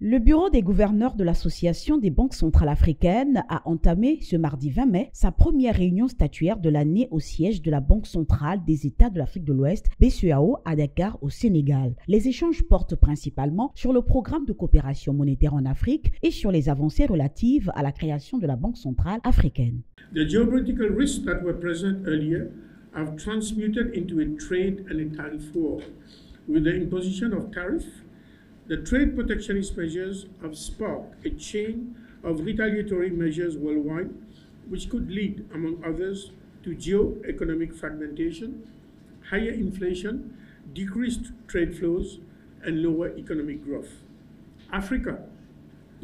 Le bureau des gouverneurs de l'Association des Banques Centrales Africaines a entamé ce mardi 20 mai sa première réunion statutaire de l'année au siège de la Banque Centrale des États de l'Afrique de l'Ouest, BCEAO, à Dakar, au Sénégal. Les échanges portent principalement sur le programme de coopération monétaire en Afrique et sur les avancées relatives à la création de la Banque Centrale Africaine. The geopolitical risks that were present earlier have transmuted into a trade and a tariff war. With the imposition of tariffs, the trade protectionist measures have sparked a chain of retaliatory measures worldwide, which could lead, among others, to geo-economic fragmentation, higher inflation, decreased trade flows, and lower economic growth. Africa,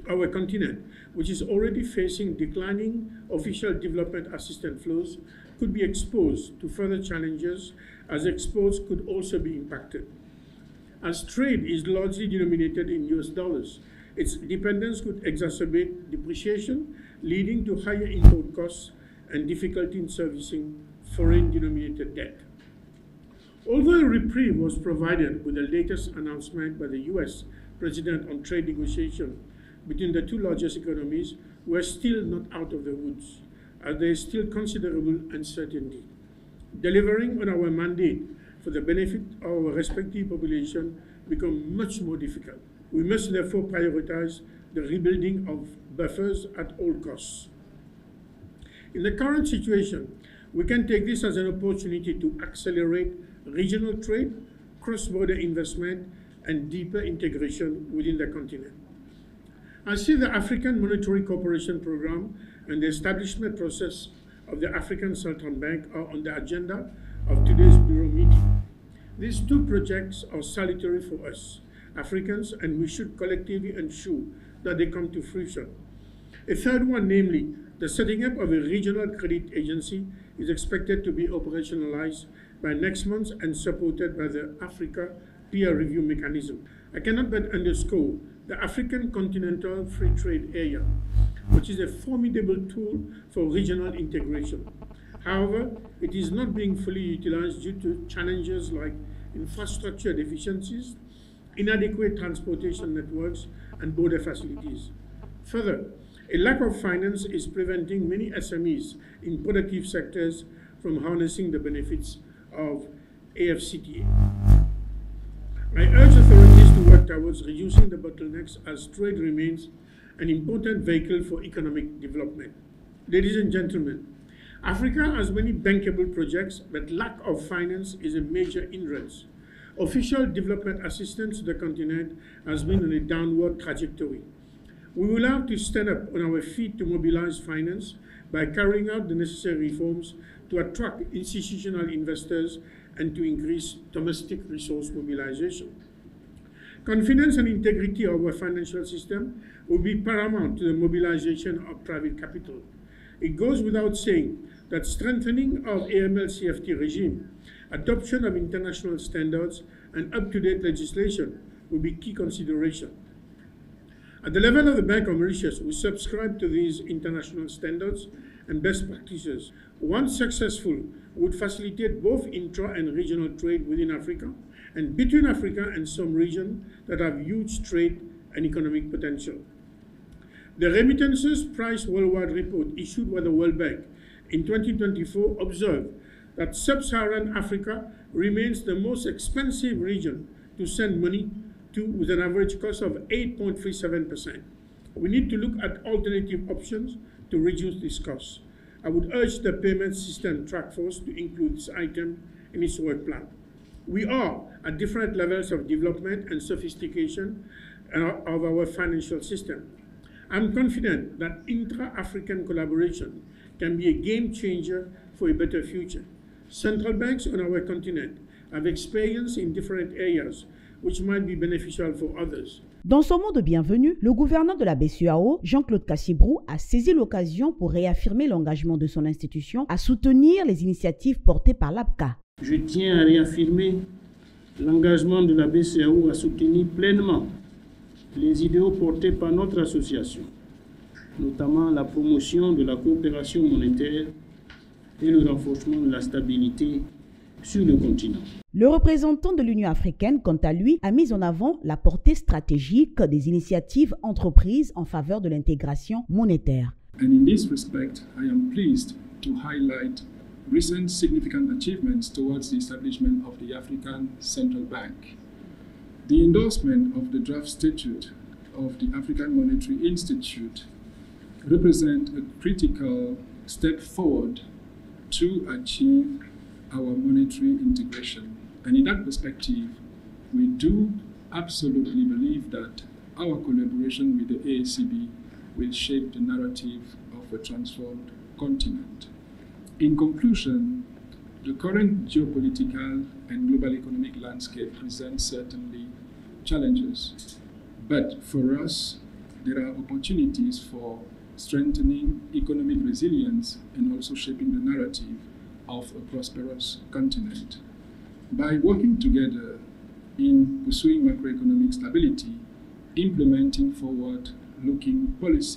our continent, which is already facing declining official development assistance flows, could be exposed to further challenges as exports could also be impacted. As trade is largely denominated in US dollars, its dependence could exacerbate depreciation, leading to higher import costs and difficulty in servicing foreign-denominated debt. Although a reprieve was provided with the latest announcement by the US President on trade negotiation between the two largest economies, we are still not out of the woods, as there is still considerable uncertainty. Delivering on our mandate for the benefit of our respective population become much more difficult. We must therefore prioritize the rebuilding of buffers at all costs. In the current situation, we can take this as an opportunity to accelerate regional trade, cross-border investment, and deeper integration within the continent. I see the African Monetary Cooperation Program and the establishment process of the African Central Bank are on the agenda of today's Bureau meeting. These two projects are salutary for us, Africans, and we should collectively ensure that they come to fruition. A third one, namely, the setting up of a regional credit agency, is expected to be operationalized by next month and supported by the Africa peer review mechanism. I cannot but underscore the African Continental Free Trade Area, which is a formidable tool for regional integration. However, it is not being fully utilized due to challenges like infrastructure deficiencies, inadequate transportation networks, and border facilities. Further, a lack of finance is preventing many SMEs in productive sectors from harnessing the benefits of AFCTA. I urge authorities to work towards reducing the bottlenecks as trade remains an important vehicle for economic development. Ladies and gentlemen, Africa has many bankable projects, but lack of finance is a major hindrance. Official development assistance to the continent has been on a downward trajectory. We will have to stand up on our feet to mobilize finance by carrying out the necessary reforms to attract institutional investors and to increase domestic resource mobilization. Confidence and integrity of our financial system will be paramount to the mobilization of private capital. It goes without saying that strengthening of AML-CFT regime, adoption of international standards, and up-to-date legislation will be key consideration. At the level of the Bank of Mauritius, we subscribe to these international standards and best practices. Once successful, would facilitate both intra and regional trade within Africa and between Africa and some regions that have huge trade and economic potential. The Remittances Price Worldwide report issued by the World Bank in 2024 observed that sub-Saharan Africa remains the most expensive region to send money to, with an average cost of 8.37%. We need to look at alternative options to reduce this cost. I would urge the Payment System Task Force to include this item in its work plan. We are at different levels of development and sophistication of our financial system. I'm confident that intra-African collaboration can be a game changer for a better future. Central banks on our continent have experience in different areas which might be beneficial for others. Dans son mot de bienvenue, le gouverneur de la BCEAO, Jean-Claude Cassibrou, a saisi l'occasion pour réaffirmer l'engagement de son institution à soutenir les initiatives portées par l'ABCA. Je tiens à réaffirmer l'engagement de la BCEAO à soutenir pleinement les idéaux portés par notre association, notamment la promotion de la coopération monétaire et le renforcement de la stabilité sur le continent. Le représentant de l'Union africaine, quant à lui, a mis en avant la portée stratégique des initiatives entreprises en faveur de l'intégration monétaire. And in this respect, I am pleased to highlight recent significant achievements towards the establishment of the African Central Bank. The endorsement of the draft statute of the African Monetary Institute represent a critical step forward to achieve our monetary integration. And in that perspective, we do absolutely believe that our collaboration with the AACB will shape the narrative of a transformed continent. In conclusion, the current geopolitical and global economic landscape presents certainly challenges. But for us, there are opportunities for strengthening economic resilience and also shaping the narrative of a prosperous continent. By working together in pursuing macroeconomic stability, implementing forward-looking policies,